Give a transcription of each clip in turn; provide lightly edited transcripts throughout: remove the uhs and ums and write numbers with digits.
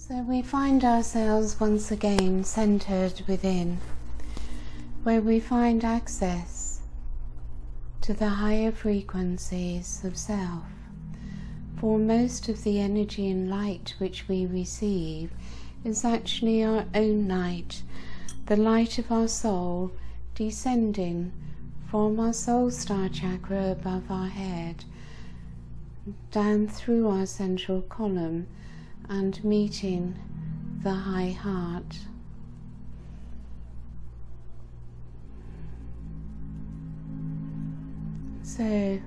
So we find ourselves once again centered within, where we find access to the higher frequencies of self. For most of the energy and light which we receive is actually our own light, the light of our soul descending from our soul star chakra above our head, down through our central column and meeting the high heart. So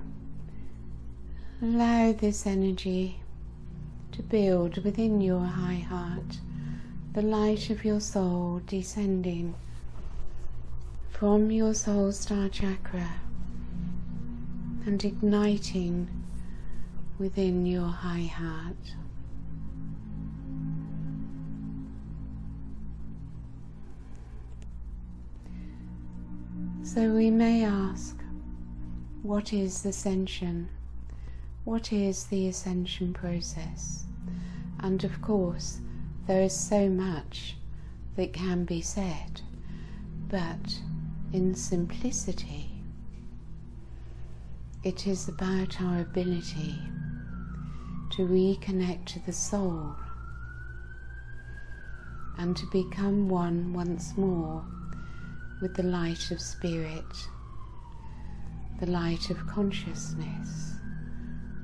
allow this energy to build within your high heart, the light of your soul descending from your soul star chakra and igniting within your high heart. So we may ask, what is ascension? What is the ascension process? And of course, there is so much that can be said, but in simplicity, it is about our ability to reconnect to the soul and to become one once more with the light of spirit, the light of consciousness,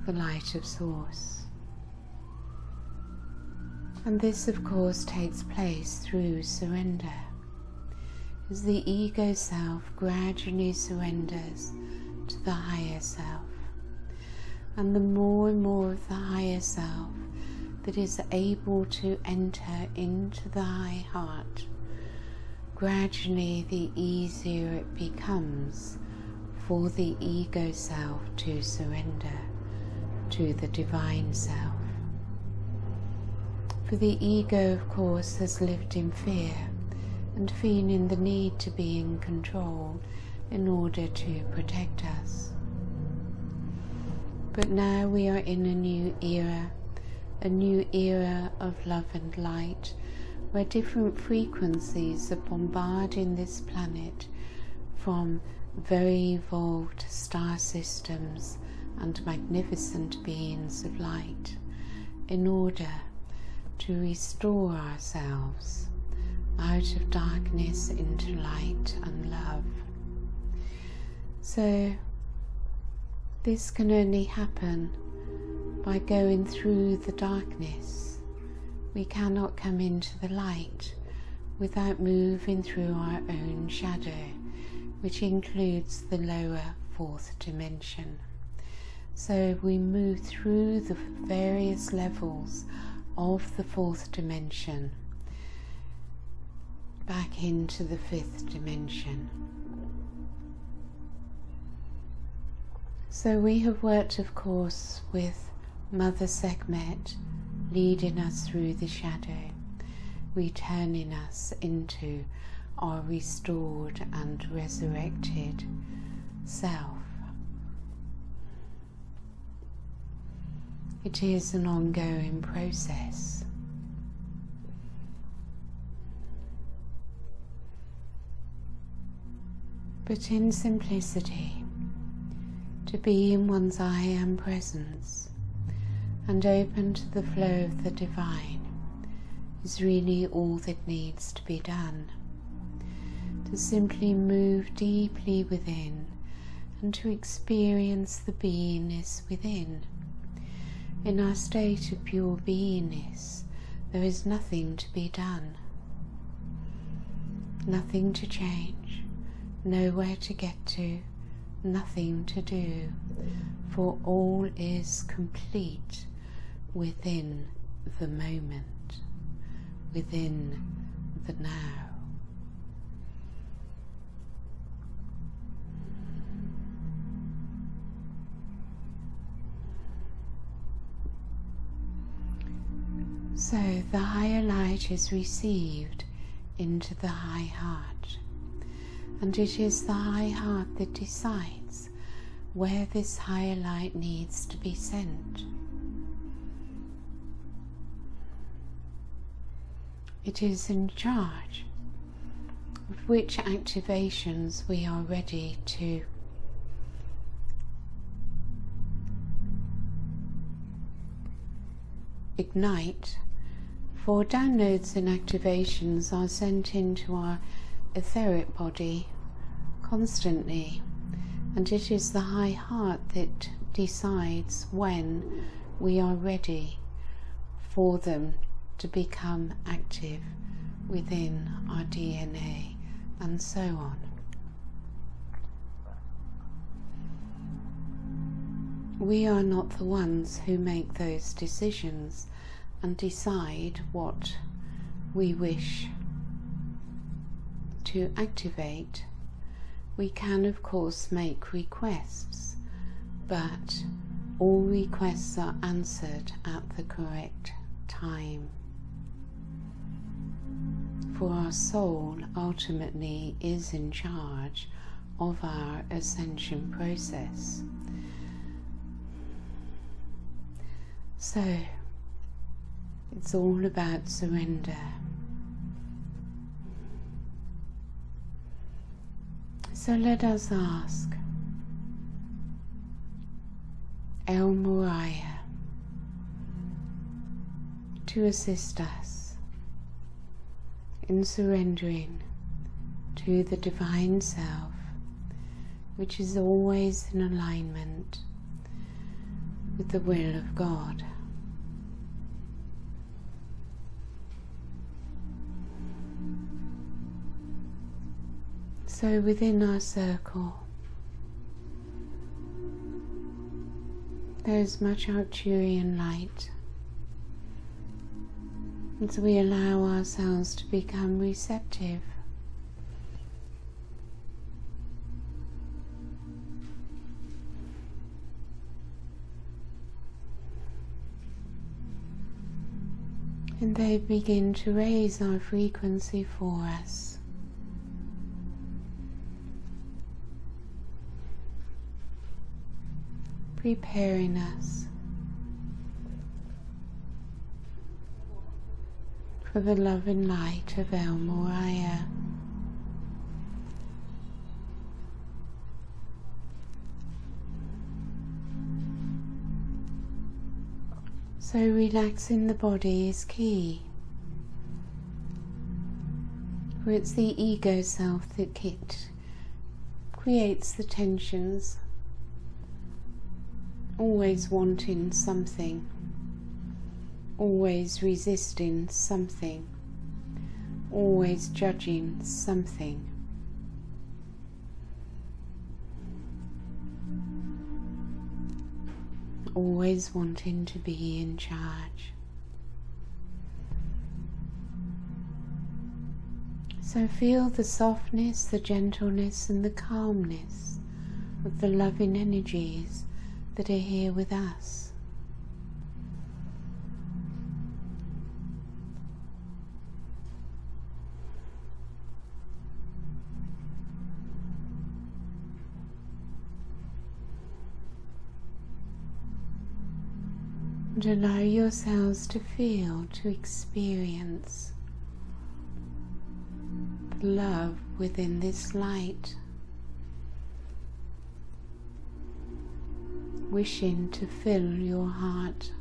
the light of source. And this of course takes place through surrender, as the ego self gradually surrenders to the higher self. And the more and more of the higher self that is able to enter into the high heart, gradually the easier it becomes for the ego self to surrender to the divine self. For the ego, of course, has lived in fear and feeling the need to be in control in order to protect us. But now we are in a new era of love and light, where different frequencies are bombarding this planet from very evolved star systems and magnificent beings of light, in order to restore ourselves out of darkness into light and love. So this can only happen by going through the darkness. We cannot come into the light without moving through our own shadow, which includes the lower fourth dimension. So we move through the various levels of the fourth dimension back into the fifth dimension. So we have worked, of course, with Mother Sekhmet leading us through the shadow, returning us into our restored and resurrected self. It is an ongoing process. But in simplicity, to be in one's I Am presence and open to the flow of the divine is really all that needs to be done. To simply move deeply within and to experience the beingness within. In our state of pure beingness, there is nothing to be done, nothing to change, nowhere to get to, nothing to do, for all is complete within the moment, within the now. So the higher light is received into the high heart, and it is the high heart that decides where this higher light needs to be sent. It is in charge of which activations we are ready to ignite, for downloads and activations are sent into our etheric body constantly, and it is the high heart that decides when we are ready for them to become active within our DNA, and so on. We are not the ones who make those decisions and decide what we wish to activate. We can, of course, make requests, but all requests are answered at the correct time. For our soul ultimately is in charge of our ascension process. So, it's all about surrender. So let us ask El Moriah to assist us in surrendering to the Divine Self, which is always in alignment with the will of God. So within our circle, there is much Arcturian light, as we allow ourselves to become receptive. And they begin to raise our frequency for us. Preparing us for the love and light of El Moriah. So relaxing the body is key, for it's the ego self that creates the tensions, always wanting something, always resisting something, always judging something. Always wanting to be in charge. So feel the softness, the gentleness and the calmness of the loving energies that are here with us. And allow yourselves to feel, to experience the love within this light, wishing to fill your heart.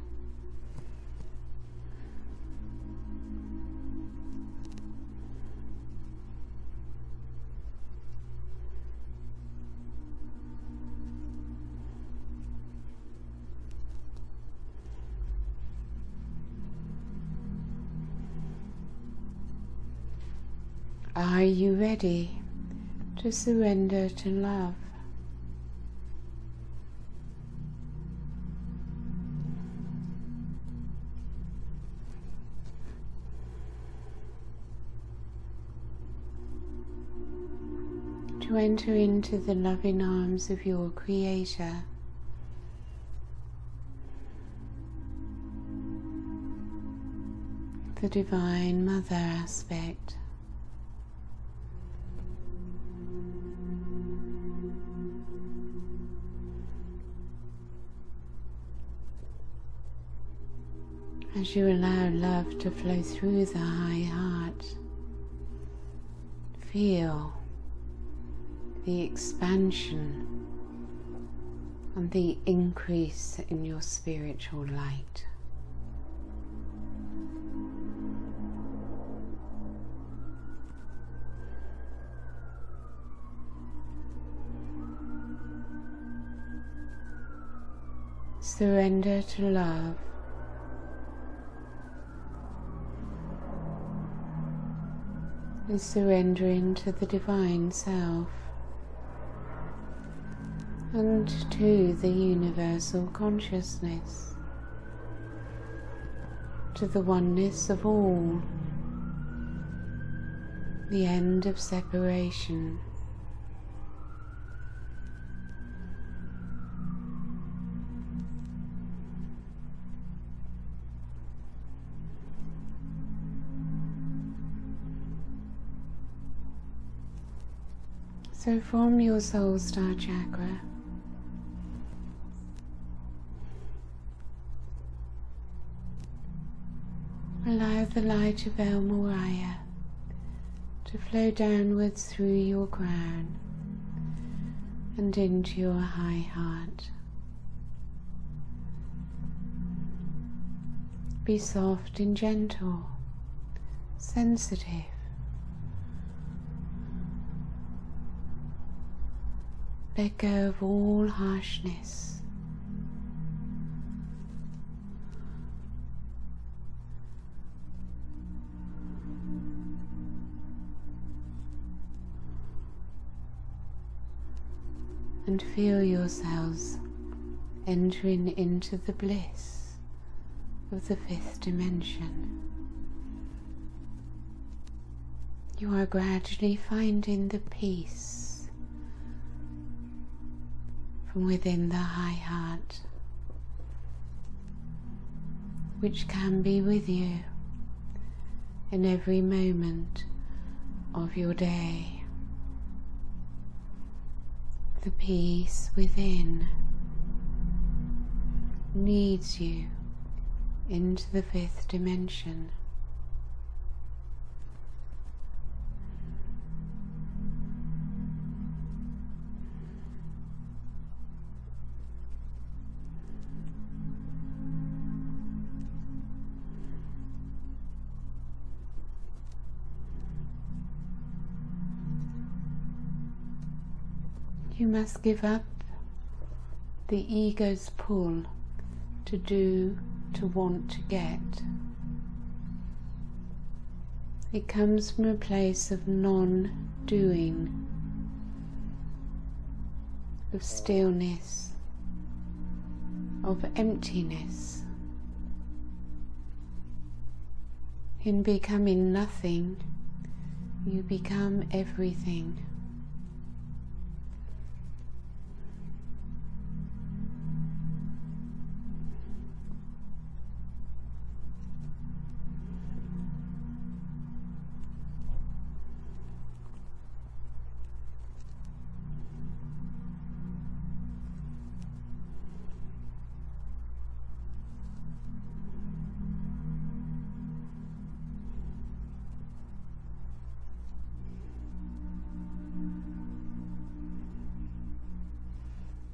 Are you ready to surrender to love? To enter into the loving arms of your Creator, the Divine Mother aspect. As you allow love to flow through the high heart, feel the expansion and the increase in your spiritual light. Surrender to love. Is surrendering to the Divine Self and to the universal consciousness, to the oneness of all, the end of separation. So from your soul star chakra, allow the light of El Moraya to flow downwards through your crown and into your high heart. Be soft and gentle, sensitive. Let go of all harshness. And feel yourselves entering into the bliss of the fifth dimension. You are gradually finding the peace from within the high heart, which can be with you in every moment of your day. The peace within leads you into the fifth dimension. You must give up the ego's pull to do, to want to get. It comes from a place of non-doing, of stillness, of emptiness. In becoming nothing, you become everything.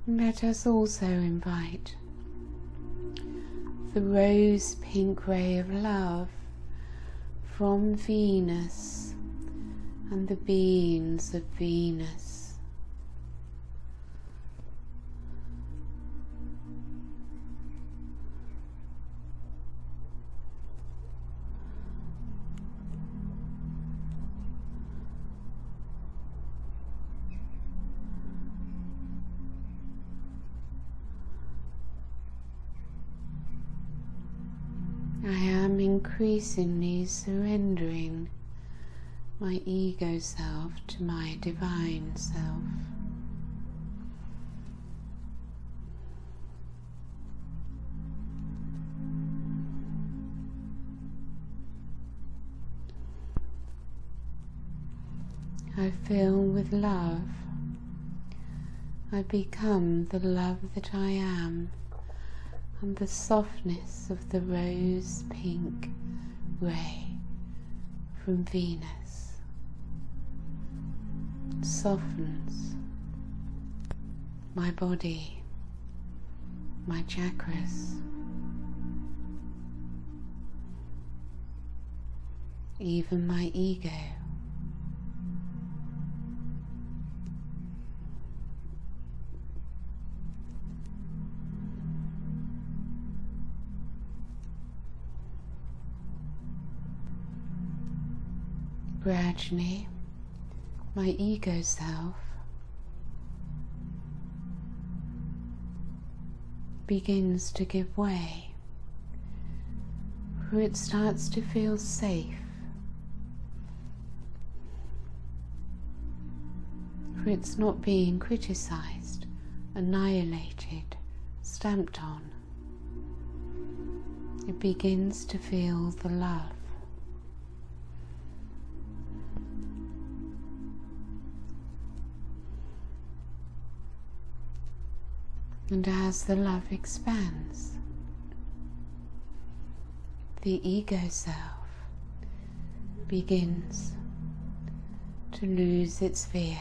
Let us also invite the rose pink ray of love from Venus and the beings of Venus. I am increasingly surrendering my ego self to my divine self. I fill with love. I become the love that I am. and the softness of the rose pink ray from Venus softens my body, my chakras, even my ego. Gradually, my ego self begins to give way, for it starts to feel safe, for it's not being criticized, annihilated, stamped on. It begins to feel the love. And as the love expands, the ego self begins to lose its fear.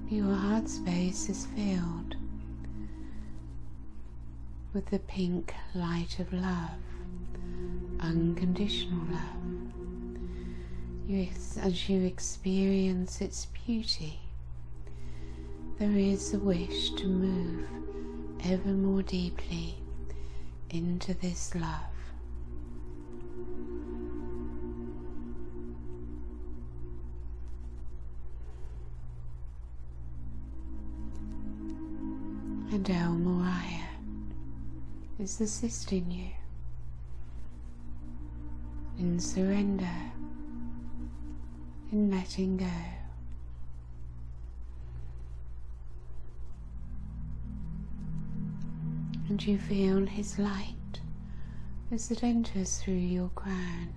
Your heart space is filled with the pink light of love, unconditional love. As you experience its beauty, there is a wish to move ever more deeply into this love. And El Moriah is assisting you in surrender, in letting go. And you feel his light as it enters through your crown,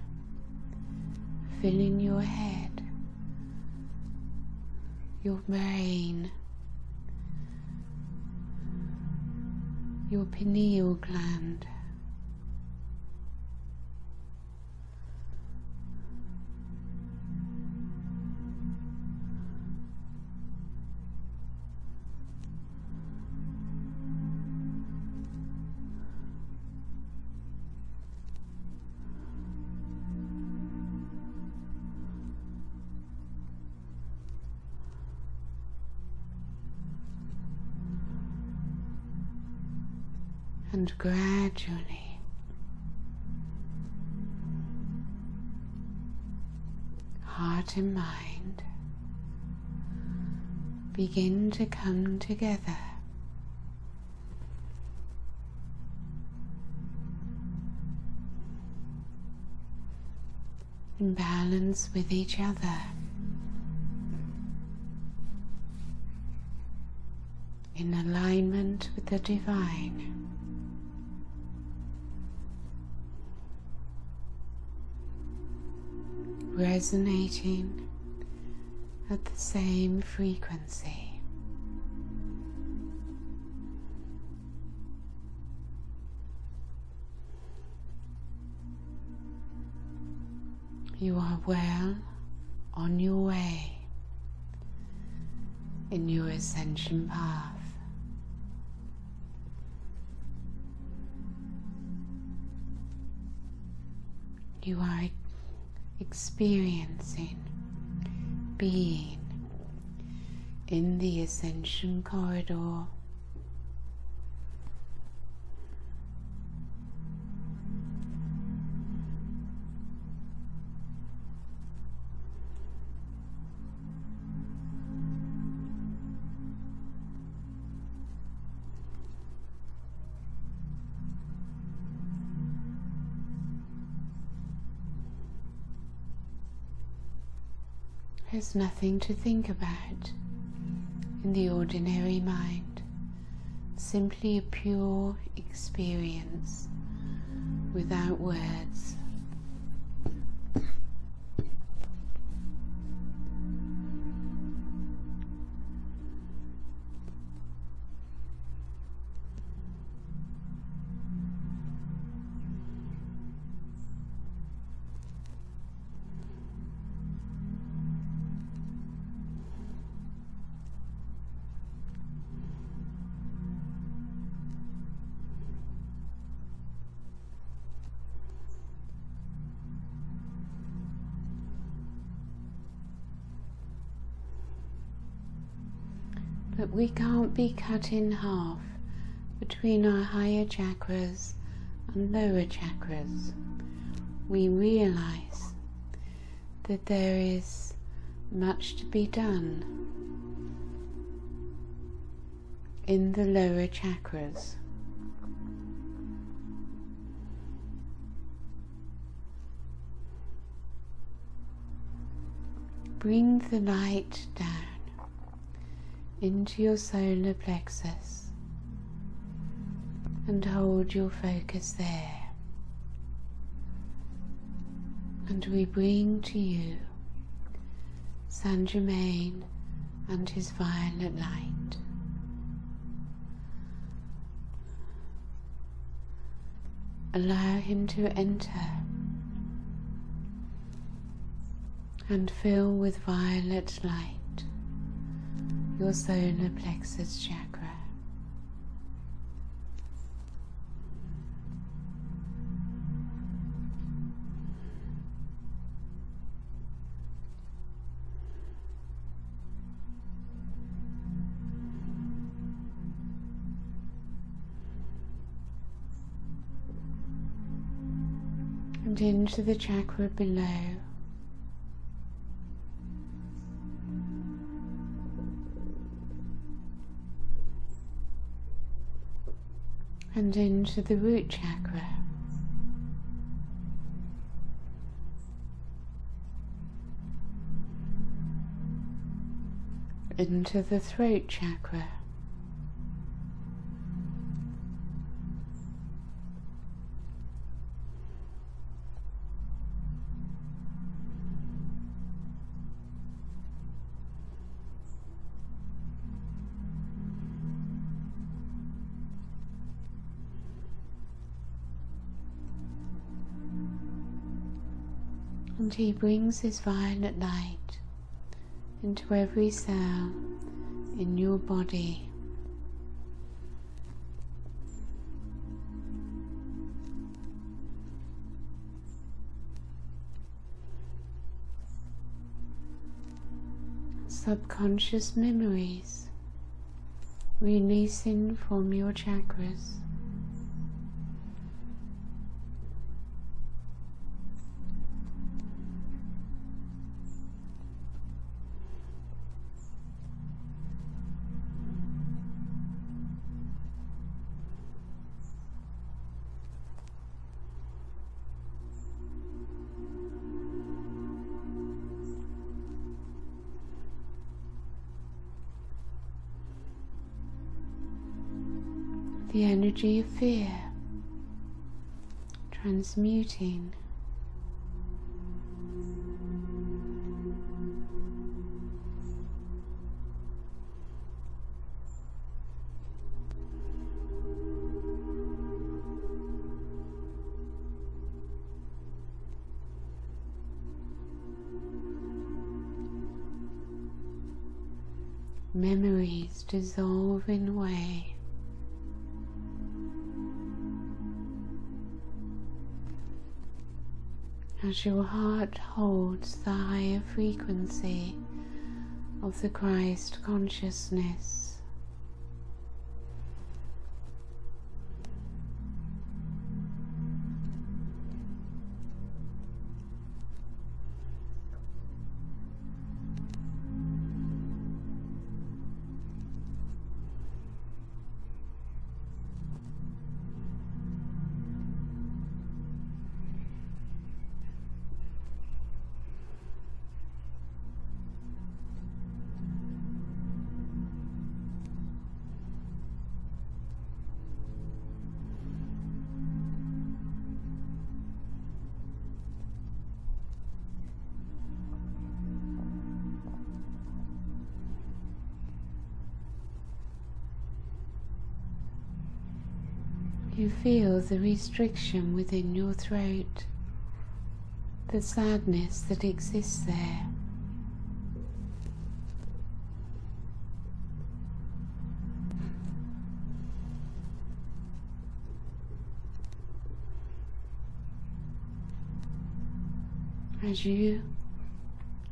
filling your head, your brain, your pineal gland, and gradually heart and mind begin to come together, in balance with each other, in alignment with the divine. Resonating at the same frequency. You are well on your way in your ascension path. You are experiencing being in the ascension corridor. There's nothing to think about in the ordinary mind, simply a pure experience without words. But we can't be cut in half between our higher chakras and lower chakras. We realize that there is much to be done in the lower chakras. Bring the light down into your solar plexus and hold your focus there. And we bring to you Saint Germain and his violet light. Allow him to enter and fill with violet light your solar plexus chakra. And into the chakra below. And into the root chakra. Into the throat chakra. And he brings his violet light into every cell in your body. Subconscious memories releasing from your chakras. The energy of fear, transmuting. Memories dissolving away. As your heart holds the higher frequency of the Christ consciousness. you feel the restriction within your throat, the sadness that exists there. As you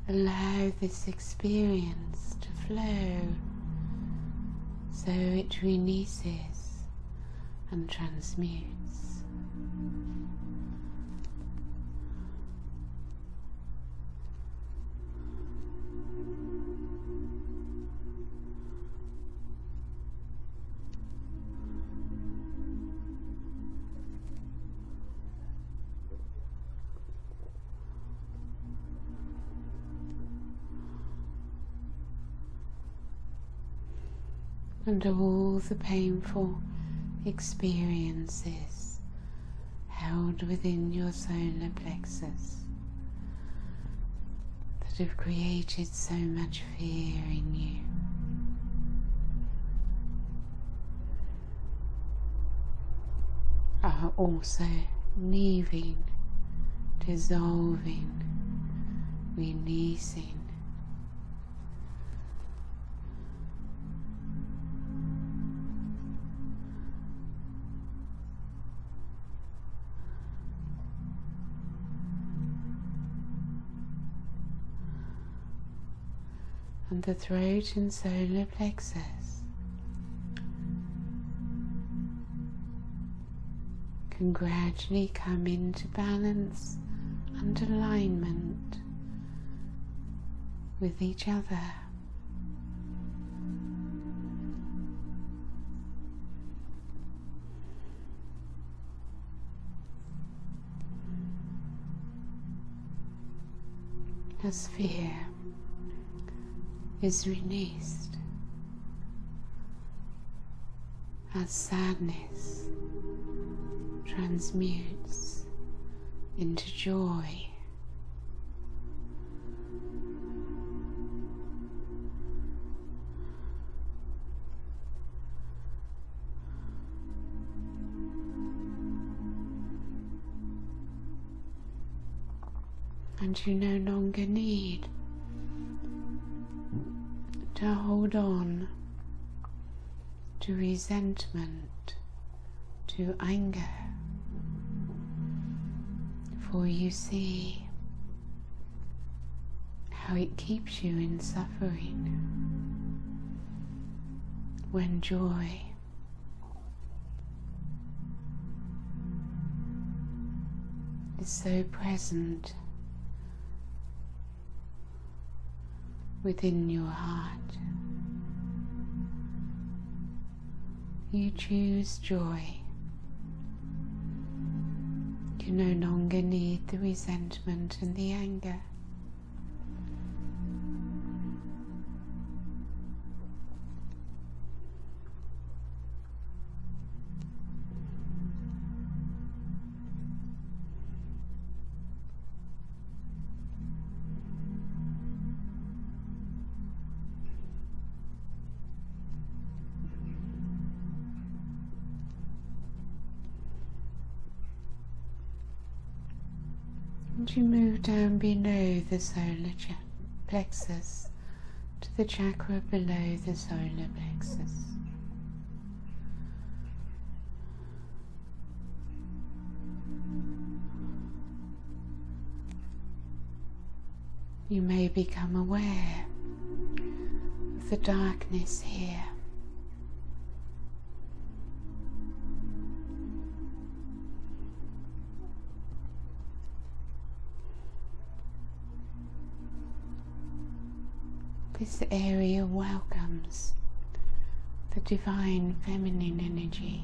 allow this experience to flow, so it releases and transmutes. And all the painful experiences held within your solar plexus that have created so much fear in you are also leaving, dissolving, releasing. And the throat and solar plexus can gradually come into balance and alignment with each other. As fear is released, as sadness transmutes into joy, and you no longer need to hold on to resentment, to anger, for you see how it keeps you in suffering when joy is so present within your heart. You choose joy. You no longer need the resentment and the anger. And you move down below the solar plexus to the chakra below the solar plexus. You may become aware of the darkness here. This area welcomes the divine feminine energy.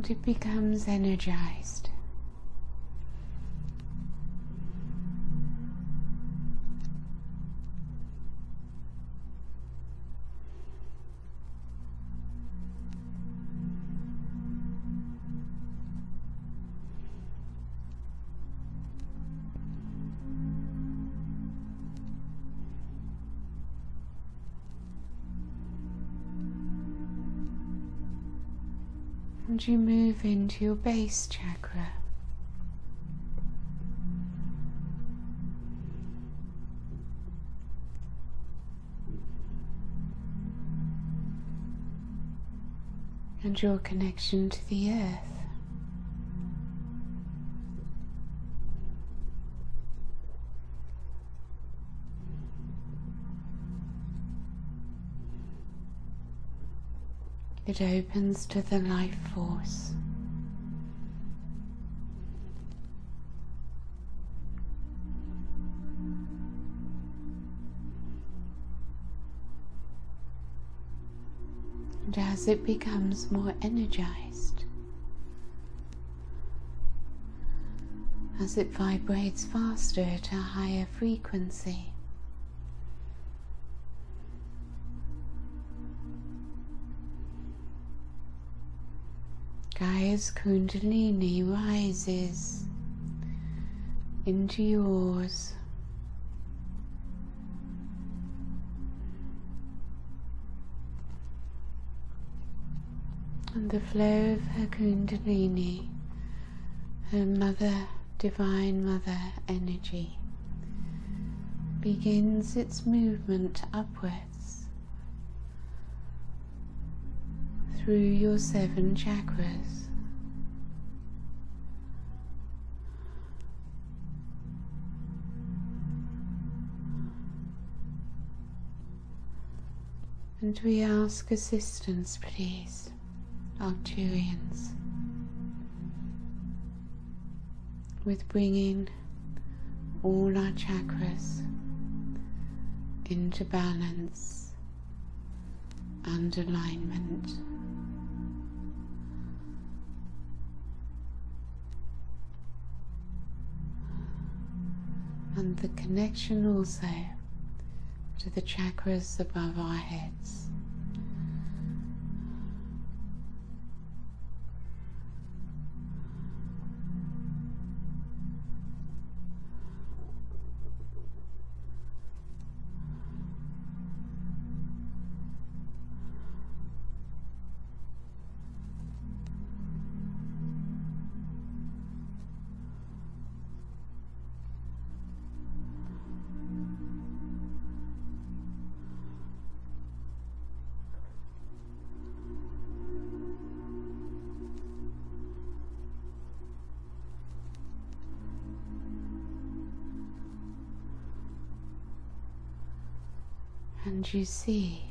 and it becomes energized. And you move into your base chakra. And your connection to the earth. It opens to the life force. And as it becomes more energized, as it vibrates faster at a higher frequency, Gaia's Kundalini rises into yours, and the flow of her Kundalini, her Mother, Divine Mother energy, begins its movement upwards through your 7 chakras. And we ask assistance, please, Arcturians, with bringing all our chakras into balance and alignment. And the connection also to the chakras above our heads. And you see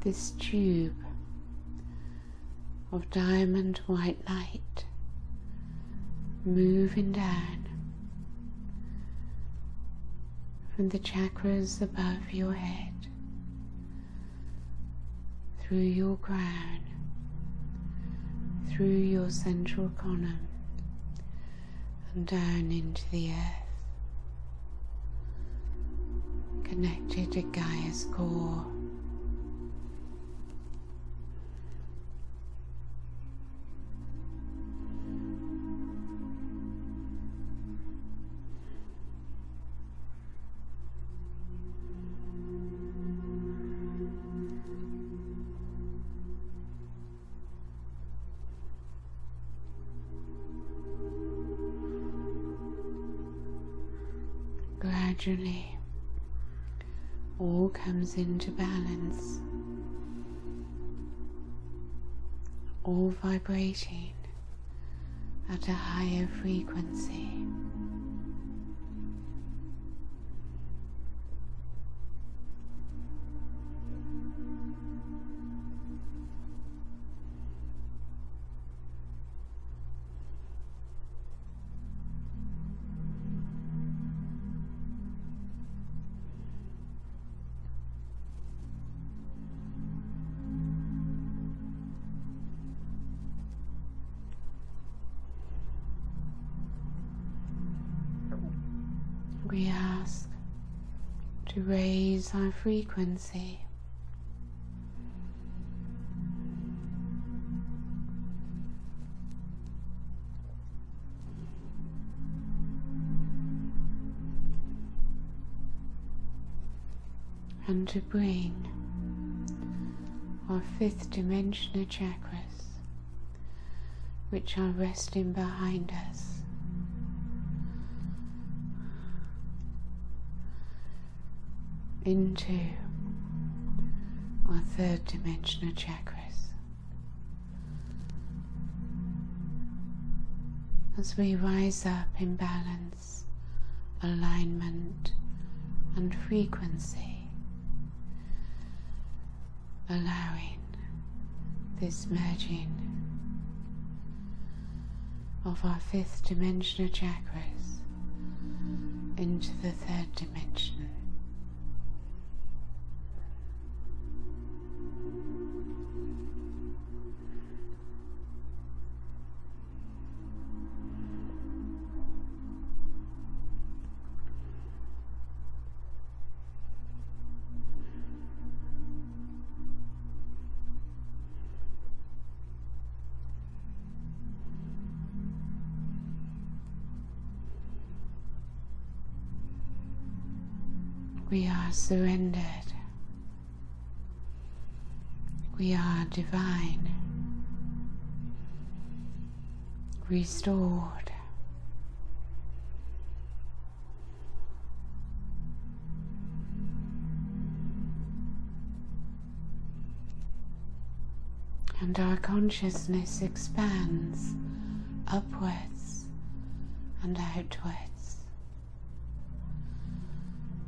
this tube of diamond white light moving down from the chakras above your head, through your crown, through your central column, and down into the earth, connected to Gaia's core. Gradually, all comes into balance, all vibrating at a higher frequency. we ask to raise our frequency. And to bring our fifth dimensional chakras, which are resting behind us, into our third dimensional chakras. As we rise up in balance, alignment and frequency, allowing this merging of our fifth dimensional chakras into the third dimension. We are surrendered. We are divine, restored. And our consciousness expands upwards and outwards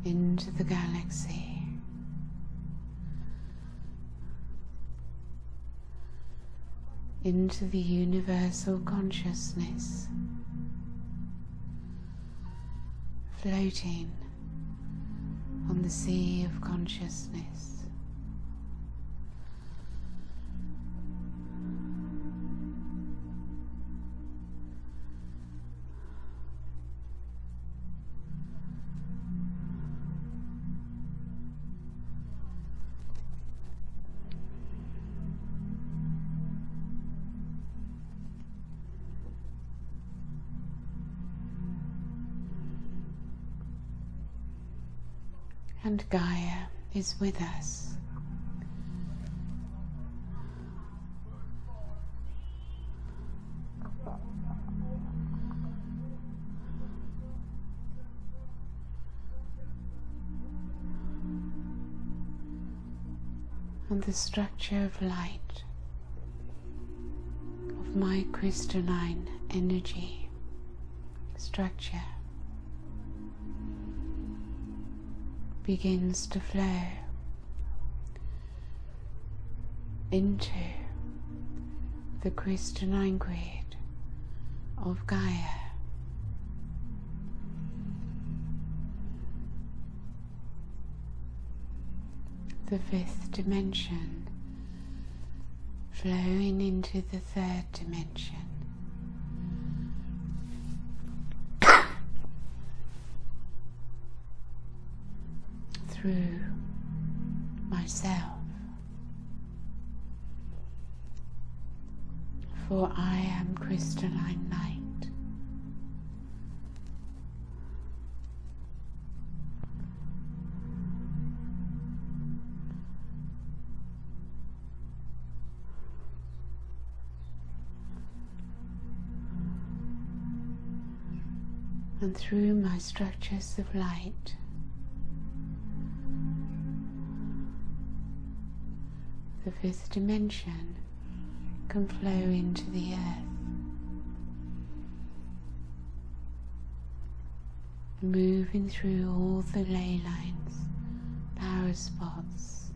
into the galaxy, into the universal consciousness, floating on the sea of consciousness. And Gaia is with us. And the structure of light, of my crystalline energy structure, begins to flow into the crystalline grid of Gaia. The fifth dimension flowing into the third dimension. Through myself, for I am crystalline light. And through my structures of light, the fifth dimension can flow into the earth, moving through all the ley lines, power spots,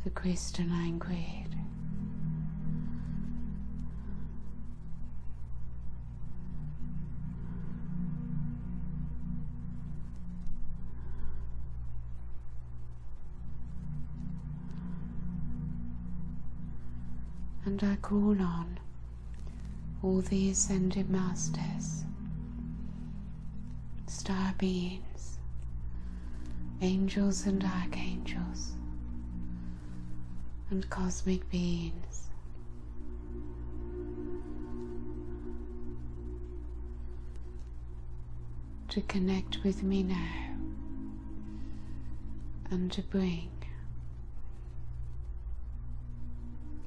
the crystalline grid. And I call on all the Ascended Masters, star beings, angels and archangels, and cosmic beings. To connect with me now and to bring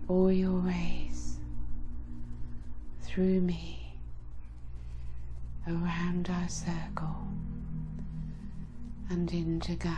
all your rays through me around our circle and into Gaia.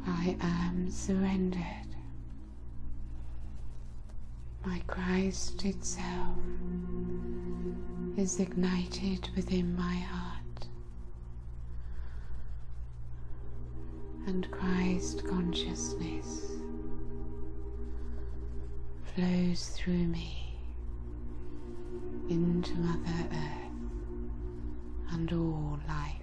I am surrendered. My Christ itself is ignited within my heart, and Christ consciousness flows through me into Mother Earth and all life.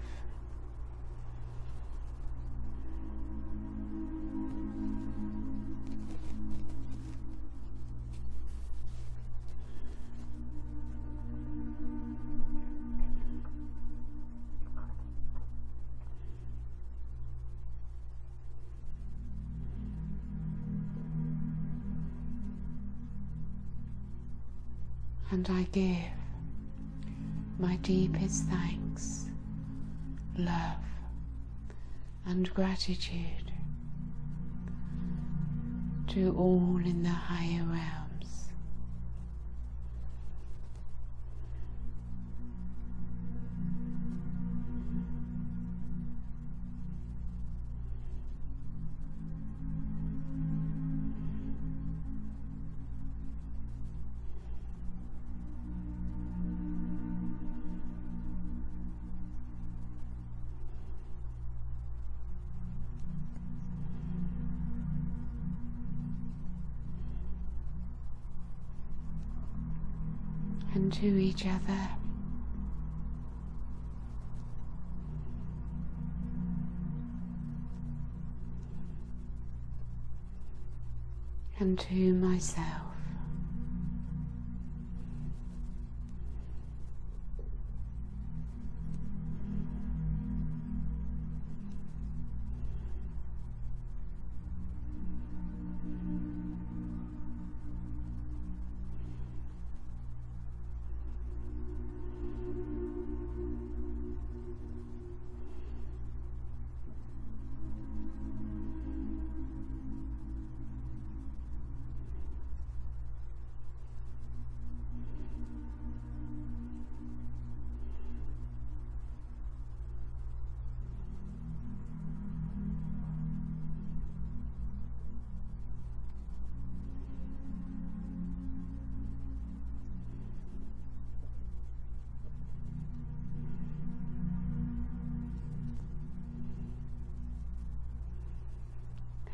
And I give my deepest thanks, love, and gratitude to all in the higher realms. And to each other. And to myself.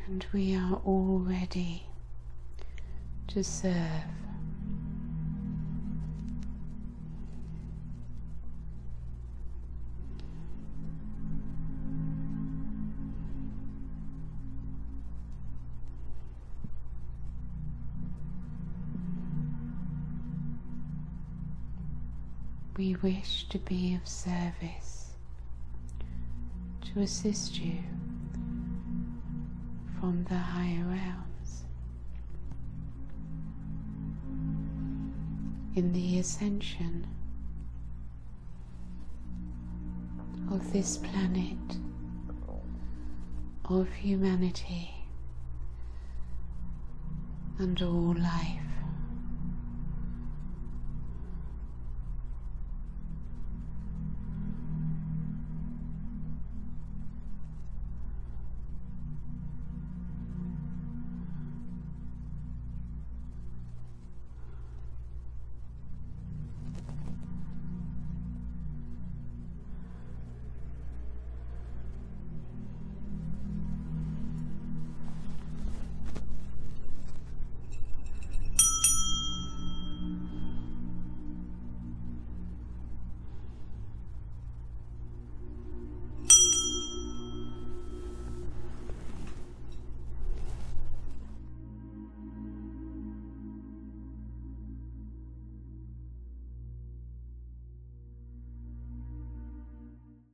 And we are all ready to serve. We wish to be of service, to assist you from the higher realms in the ascension of this planet, of humanity and all life.